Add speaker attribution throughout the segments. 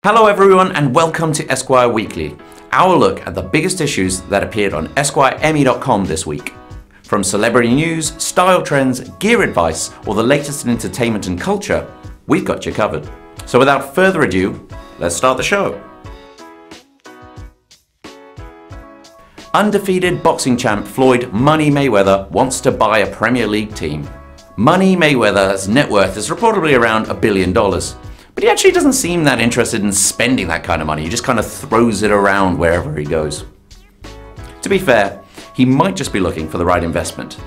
Speaker 1: Hello everyone and welcome to Esquire Weekly, our look at the biggest issues that appeared on EsquireEmmy.com this week. From celebrity news, style trends, gear advice, or the latest in entertainment and culture, we've got you covered. So without further ado, let's start the show. Undefeated boxing champ Floyd "Money" Mayweather wants to buy a Premier League team. Money Mayweather's net worth is reportedly around $1 billion. But he actually doesn't seem that interested in spending that kind of money. He just kind of throws it around wherever he goes. To be fair, he might just be looking for the right investment.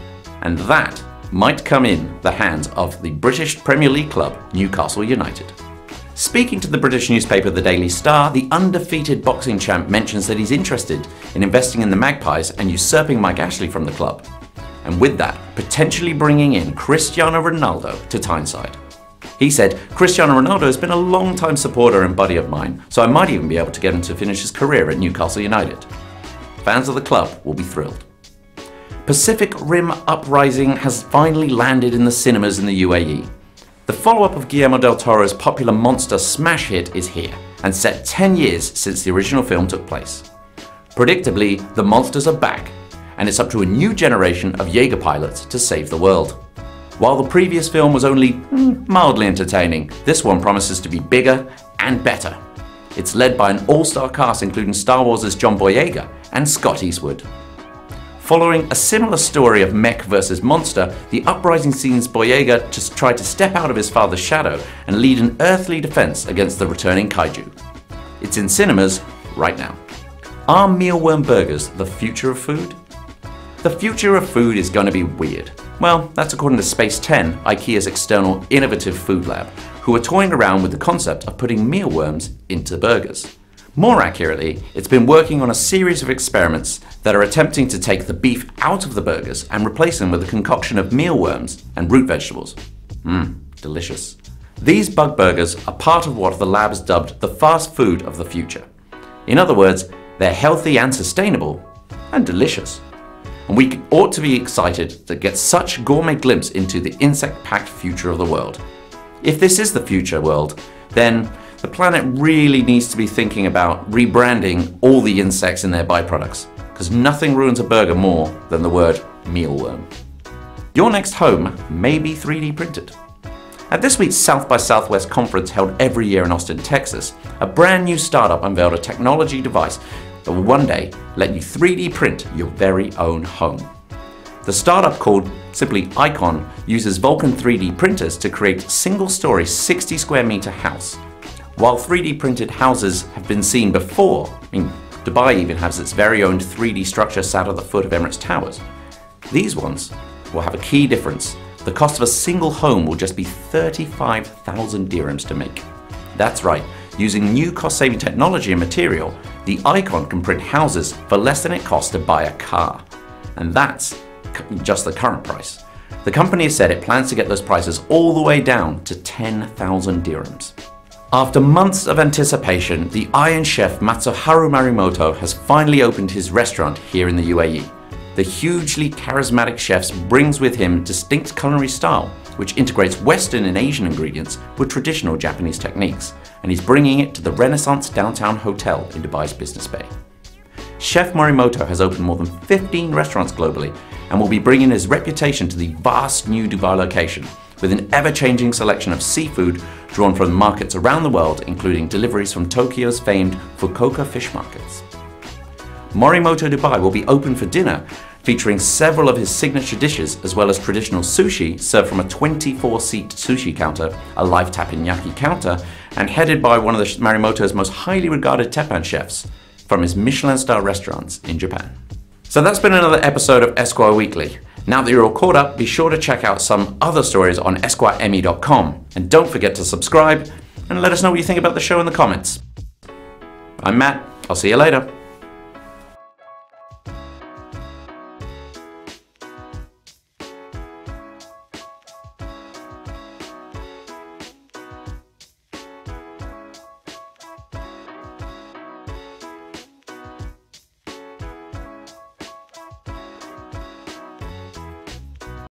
Speaker 1: And that might come in the hands of the British Premier League club, Newcastle United. Speaking to the British newspaper The Daily Star, the undefeated boxing champ mentions that he's interested in investing in the Magpies and usurping Mike Ashley from the club. And with that, potentially bringing in Cristiano Ronaldo to Tyneside. He said, "Cristiano Ronaldo has been a long-time supporter and buddy of mine, so I might even be able to get him to finish his career at Newcastle United." Fans of the club will be thrilled. Pacific Rim Uprising has finally landed in the cinemas in the UAE. The follow-up of Guillermo del Toro's popular monster smash hit is here, and set 10 years since the original film took place. Predictably, the monsters are back, and it's up to a new generation of Jaeger pilots to save the world. While the previous film was only mildly entertaining, this one promises to be bigger and better. It's led by an all-star cast including Star Wars' John Boyega and Scott Eastwood. Following a similar story of mech versus monster, the Uprising scenes Boyega just tried to step out of his father's shadow and lead an earthly defense against the returning kaiju. It's in cinemas right now. Are mealworm burgers the future of food? The future of food is going to be weird. Well, that's according to Space 10, IKEA's external innovative food lab, who are toying around with the concept of putting mealworms into burgers. More accurately, it's been working on a series of experiments that are attempting to take the beef out of the burgers and replace them with a concoction of mealworms and root vegetables. Delicious. These bug burgers are part of what the lab has dubbed the fast food of the future. In other words, they're healthy and sustainable, and delicious. And we ought to be excited to get such gourmet glimpse into the insect-packed future of the world. If this is the future world, then the planet really needs to be thinking about rebranding all the insects and their byproducts, because nothing ruins a burger more than the word mealworm. Your next home may be 3D printed. At this week's South by Southwest conference held every year in Austin, Texas, a brand new startup unveiled a technology device that will one day let you 3D print your very own home. The startup, called simply Icon, uses Vulkan 3D printers to create a single-story 60 square meter house. While 3D printed houses have been seen before, Dubai even has its very own 3D structure sat at the foot of Emirates Towers, these ones will have a key difference. The cost of a single home will just be 35,000 dirhams to make. That's right. Using new cost-saving technology and material, the Icon can print houses for less than it costs to buy a car. And that's just the current price. The company has said it plans to get those prices all the way down to 10,000 dirhams. After months of anticipation, the Iron Chef Matsuharu Morimoto has finally opened his restaurant here in the UAE. The hugely charismatic chef brings with him distinct culinary style, which integrates Western and Asian ingredients with traditional Japanese techniques, and he's bringing it to the Renaissance Downtown Hotel in Dubai's Business Bay. Chef Morimoto has opened more than 15 restaurants globally and will be bringing his reputation to the vast new Dubai location, with an ever-changing selection of seafood drawn from markets around the world, including deliveries from Tokyo's famed Fukuoka fish markets. Morimoto Dubai will be open for dinner, featuring several of his signature dishes as well as traditional sushi served from a 24-seat sushi counter, a live teppanyaki counter, and headed by one of Morimoto's most highly regarded teppan chefs from his Michelin-star restaurants in Japan. So that's been another episode of Esquire Weekly. Now that you're all caught up, be sure to check out some other stories on EsquireEmmy.com, and don't forget to subscribe and let us know what you think about the show in the comments. I'm Matt. I'll see you later.